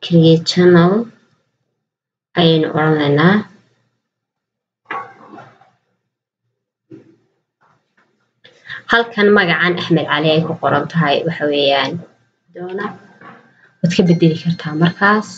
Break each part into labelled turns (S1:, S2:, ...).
S1: create channel ayaynu oranaynaa halkan magacan Axmed Cali ay ku qoran tahay waxa weeyaan doona wad ka bedeli kartaa markaas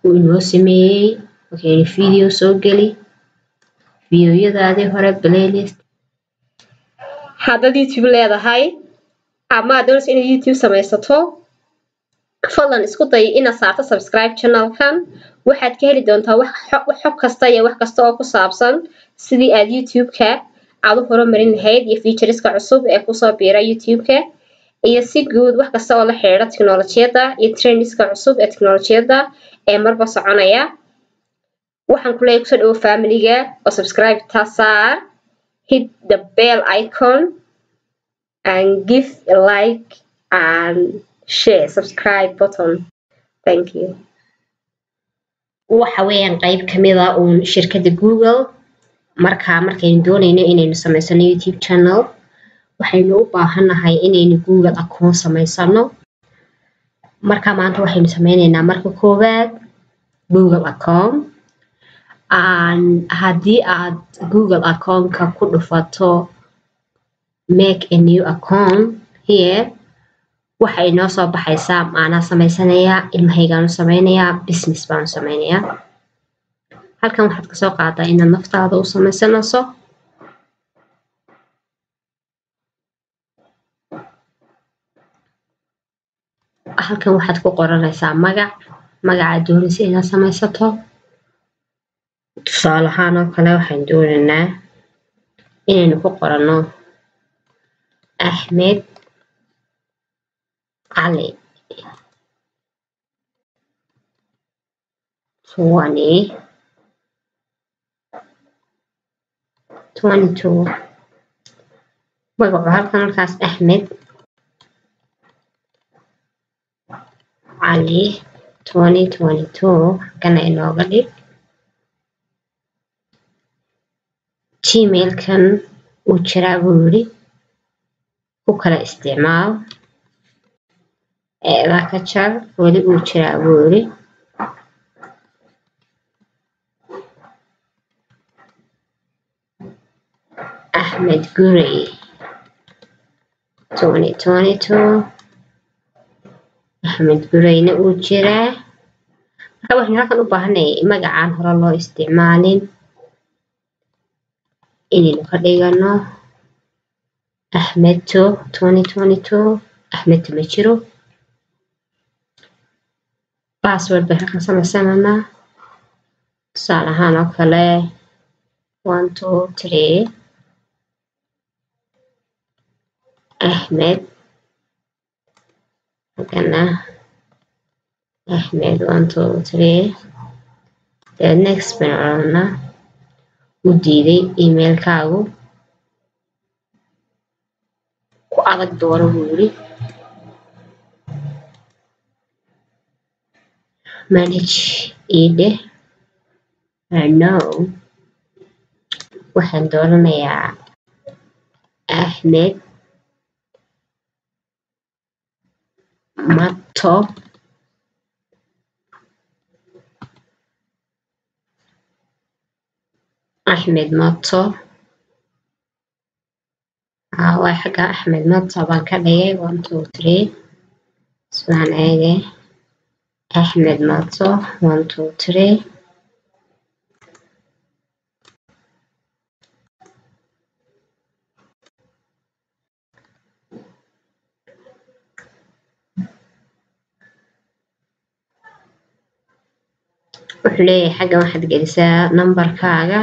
S1: uu inoo sameeyay okay video soo gali videoyadaadii hore playlist hadda YouTube leedahay ama doonaysa in YouTube samaysato fadlan isku day inaad saarto subscribe channel-kan waxaad ka heli doontaa wax xog kasta iyo wax kasta oo ku saabsan sidii aad YouTube-ka aad u horumarin lahayd iyo featureska cusub ee ku soo biira YouTube-ka iyo si guud wax kasta oo la xiriira teknolojiyadda iyo trendska cusub ee teknolojiyadda ee marba soconaya waxaan ku leeyahay kusoo dhawo family-ga oo subscribe tasaar hit the bell icon and give a like and share subscribe button thank you waxa weeyaan qayb kamid ah oo shirkadda Google markaynu doonayno inaynu samaysano YouTube channel waxaynu u baahanahay inaynu Google account samaysano marka maanta waxaynu sameynaynaa marka koowaad Google account haddii aad Google account-ka ku dhufato make a new account here waxa inoo soo baxaysaa maana sameysanayaa ilmahaygaanu sameynayaa business baan sameynayaa halkan waxaad ka soo qaadaa inaad naftaada u sameysanayso halkan waxaad ku qoranaysaa magaca doonaysa inaad sameysato tusaale ahaan oo kale waxaan doonaynaa inaynu ku qoranno Axmed Cali 2022 magaca halkaas Axmed Cali 2022 kana inooga dhig Gmail-kan uu jiraa buu yiri ku kala isticmaal ka jar wali uu jiraa buu yiri Axmed Gurey 2022 Axmed Gureyna uu jiraa marka waxaan halkan u baahanahay magacaan hore loo isticmaalin inaynu ka dhigano Axmed 2022 Axmed ma jiro password baan halkan samaysananaa tusaale ahaan oo kale 1 2 3 Axmed halkana Axmed 1 2 3 the next banana u diiday email-kaagu ku adag dooro buu yiri manage ide no waxaan dooranayaa Axmed Mato Axmed Mato waa xagga Axmed Mato baan ka dhigay 1 2 3 ismaan eege Axmed Mato 1 2 3 wuxuu leeyahay xagga waxaad gelisaa numberkaaga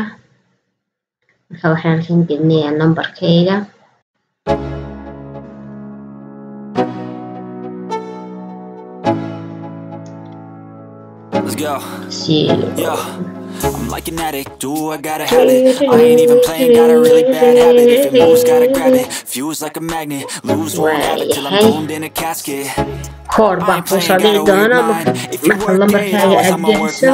S1: marka waxaan halkan gelinayaa numberkayga
S2: Let's go. Yeah. I'm like an addict, do I gotta have it. I ain't even playing, got a really bad habit. If it moves, gotta grab it. Fuse like a magnet, lose one habit till I'm doomed in a casket.
S1: Koor baan ku soo dhigi doonaa marka lambarkaaga aad geliso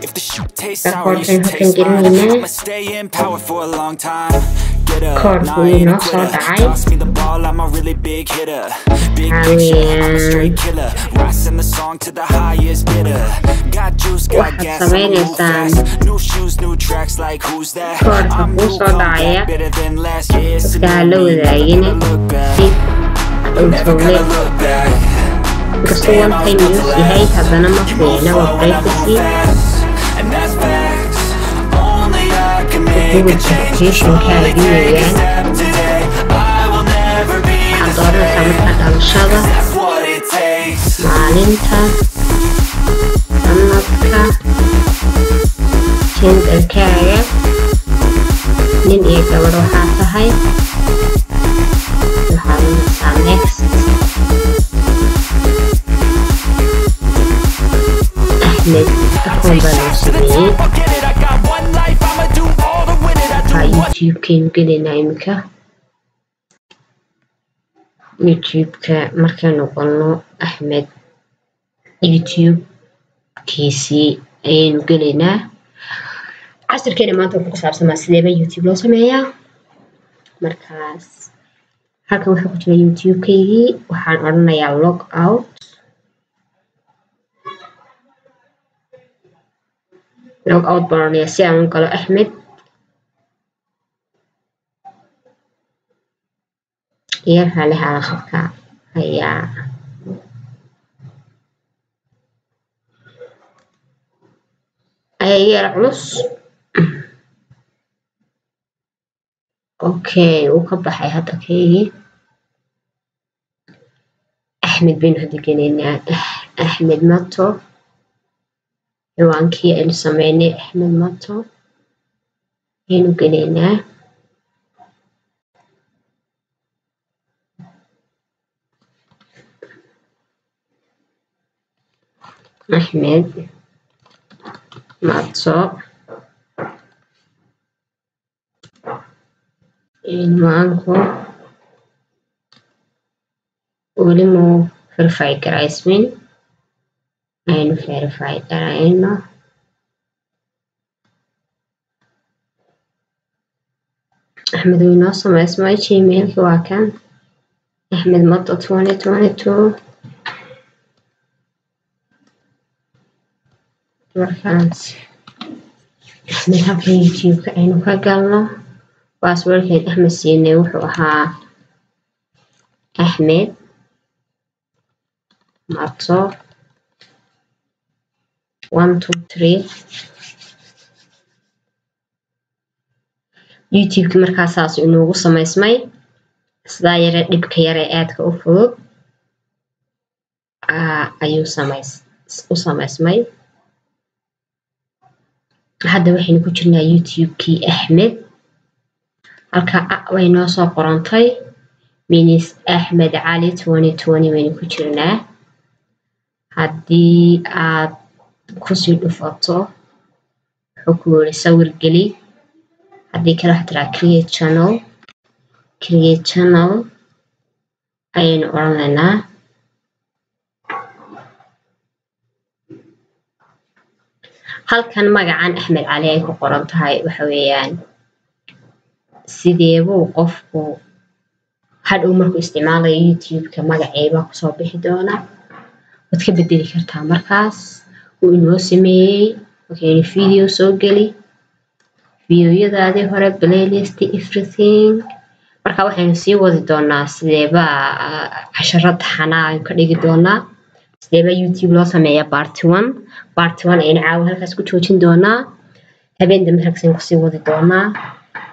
S2: If the shit tastes sour, you should taste mine. I'ma stay in power for a long time. sitter. Nah, I ain't a quitter. Toss me the ball, I'm a really big hitter. Big picture, I'm a straight killer. Rising the song to the highest bidder. Got juice, got gas, I'ma move fast. New shoes, new tracks, like who's that? I'm new, come back, better than last year. So new me, never gonna look back. Never gonna look back. Damn, I was built to last. You move slow and I move fast. And that's facts. Only I can make a change. Only take a step today. I will never be the same. That's what it takes.
S1: Maalinta sanadka jindarkaaga nin iyo gabar waxaa tahay waxaa lumisaa next Ahmed akoon baa loo sameeyey waxaa youtube-kaynu gelinaa iminka youtube-ka markaynu qolno Ahmed youtube-kiisii ayaynu gelaynaa casharkeena maanta wuxuu ku saabsamaa sideeba youtube loo sameeyaa markaas halkan waxaa ku jira youtube-kaygii waxaan odhanayaa log out baan odhanayaa si aan u galo Ahmed iyo halaha khadka ayaa yar culus okay uu ka baxay hadda keygii Ahmed baynu hadda gelaynaa Ahmed Mato ciwaankii aynu sameynay Ahmed Mato aynu gelaynaa Ahmed Mato ciwaanku weli muu verify garaysmin aynu verify garayno Ahmed wuu inoo samaysmay gmailki waa kan Ahmed Mato 2022 markaas Ahmed halka youtube-ka aynu ka galno passwordkeed Ahmed siinay wuxuu ahaa Ahmed Mato 123 youtube-ki markaasaas inoogu samaysmay sidaa yare dhibka yare aadka u fudud ayuu u samaysmay hadda waxaynu ku jirnaa youtube-kii Ahmed halka way noo soo qorantay minis Ahmed Cali 2020 waynu ku jirnaa haddii aad kusii dhufato wuxuu ku yiri sawir geli haddii kale waxaad tiraa create channel ayaynu odhanaynaa halkan magacan Ahmed Cali ay ku qoran tahay waxa weeyaan sideebuu qofku hadhow markuu isticmaalayo youtube-ka magaceeba kusoo bixi doona waad ka bedeli kartaa markaas uu inoo sameeyey okay video soo geli videoyadaadii hore playlist everything marka waxaynu sii wadi doonaa sideeba casharada taxanaa ka dhigi doonaa sideeba youtube loo sameeyaa part 1 ayaynu caawa halkaas ku joojin doonaa habeen dambe halkaas kusii wadi doonaa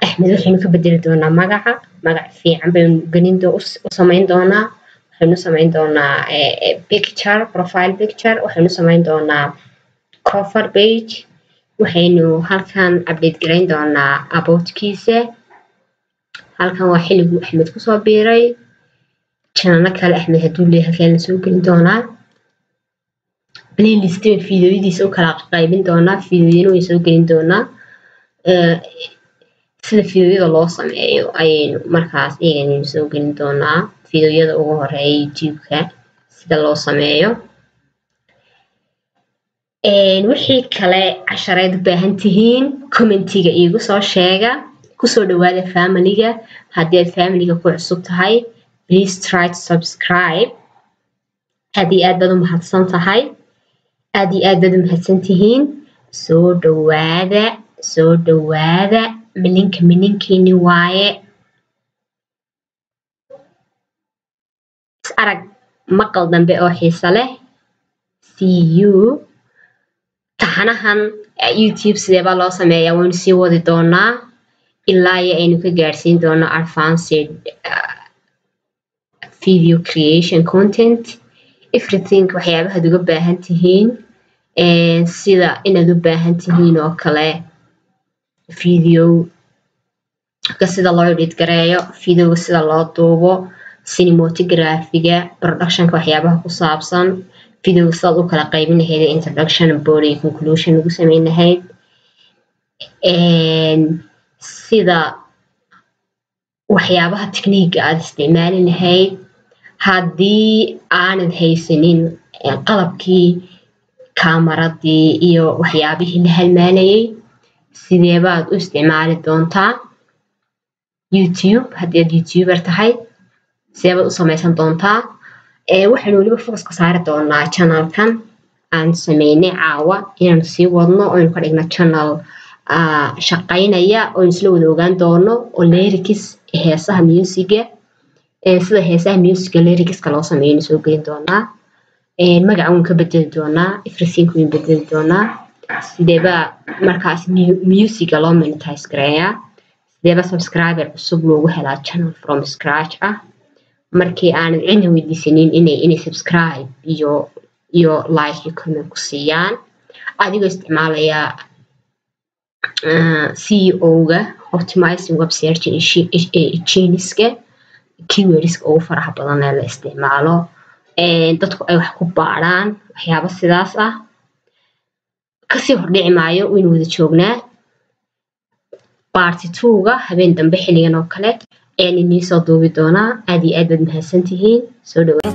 S1: Ahmed waxaynu ka bedeli doonaa magac fiican baynu u samayn doonaa waxaynu samayn doonaa picture profile picture waxaynu samayn doonaa cover page waxaynu halkan update gareyn doonaa aboutkiisa halkan waa xilligu Ahmed ku soo biiray channel kale Ahmed haduu leeyahay halkan soo gelin doonaa playlist videoyadiisa u kala qaybin doonaa videoyada way soo gelin doonaa sida videoyada loo sameeyo ayaynu markaas iyagana soo gelin doonaa videoyada ugu horeeya youtube-ka sida loo sameeyo wixii kale cashareed baahan tihiin commentiga iigu soo sheega kusoo dhawaada family-ga haddii aad family-ga ku cusub tahay please try to subscribe haddii aad baad u mahadsan tahay haddii aad baad u mahadsan tihiin soo dhawaada mininkiini waaye arag maqal dambe oo xiiso leh see you taxanahan YouTube sidee baa loo sameeyaa waan sii wadi doonaa ilaa aynu ka gaarsiin doono advanced video creation content everything waxyaabaha aad uga baahan tihiin sida inaad u baahan tihiin oo kale video ka sida loo edit gareeyo videoga sida loo duubo cinematography-ga production-ka waxyaabaha ku saabsan videoga sida u kala qaybin lahayd introduction body conclusion ugu sameyn lahayd sida waxyaabaha technique aad isticmaali lahayd haddii aanad haysanin qalabkii kamaradii iyo waxyaabihii la halmaalayay sidee baad u isticmaali doontaa YouTube haddii aad YouTuber tahay sidee baad u samaysan doontaa waxaan waliba focus ka saari doonaa channelkan aan sameynay caawa inaan sii wadno oo aynu ka dhigno channel shaqaynaya oo isla wada ogaan doono oo lyrics heesaha music-ga sida heesaha music lyrics loo sameeyo soo gelin doonaa magaca waan ka bedeli doonaa everything waan bedeli doonaa sideeba markaas music loo monetize gareeyaa sideeba subscriber cusub loogu helaa channel from scratch markii aan cidna weydiisanin inay subscribe iyo like iyo comment ku siiyaan adigoo isticmaalaya CEO-ga optimizing web search engines-ka keywords ugu faraha badan ee la isticmaalo dadku ay wax ku baaraan waxyaabo sidaas kasii hordhici maayo waynu wada joognaa part 2-ga habeen dambe xilligan oo kale inii soo duubi doonaa aad iyo aad baad mahadsan tihiin soo dhawaada